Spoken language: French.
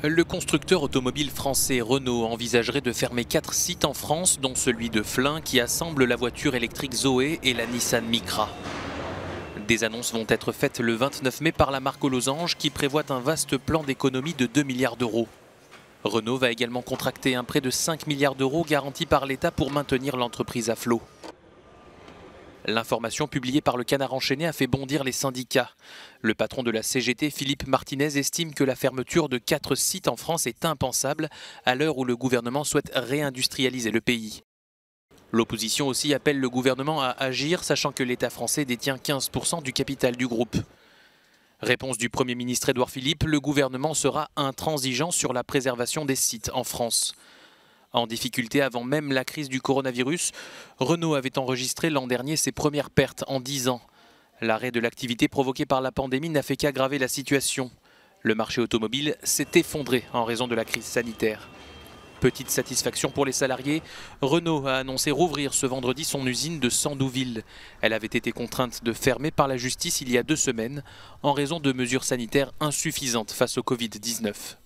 Le constructeur automobile français Renault envisagerait de fermer 4 sites en France, dont celui de Flins qui assemble la voiture électrique Zoé et la Nissan Micra. Des annonces vont être faites le 29 mai par la marque aux losanges qui prévoit un vaste plan d'économie de 2 milliards d'euros. Renault va également contracter un prêt de 5 milliards d'euros garanti par l'État pour maintenir l'entreprise à flot. L'information publiée par le Canard enchaîné a fait bondir les syndicats. Le patron de la CGT, Philippe Martinez, estime que la fermeture de 4 sites en France est impensable à l'heure où le gouvernement souhaite réindustrialiser le pays. L'opposition aussi appelle le gouvernement à agir, sachant que l'État français détient 15% du capital du groupe. Réponse du Premier ministre Édouard Philippe, le gouvernement sera intransigeant sur la préservation des sites en France. En difficulté avant même la crise du coronavirus, Renault avait enregistré l'an dernier ses premières pertes en 10 ans. L'arrêt de l'activité provoqué par la pandémie n'a fait qu'aggraver la situation. Le marché automobile s'est effondré en raison de la crise sanitaire. Petite satisfaction pour les salariés, Renault a annoncé rouvrir ce vendredi son usine de Sandouville. Elle avait été contrainte de fermer par la justice il y a 2 semaines en raison de mesures sanitaires insuffisantes face au Covid-19.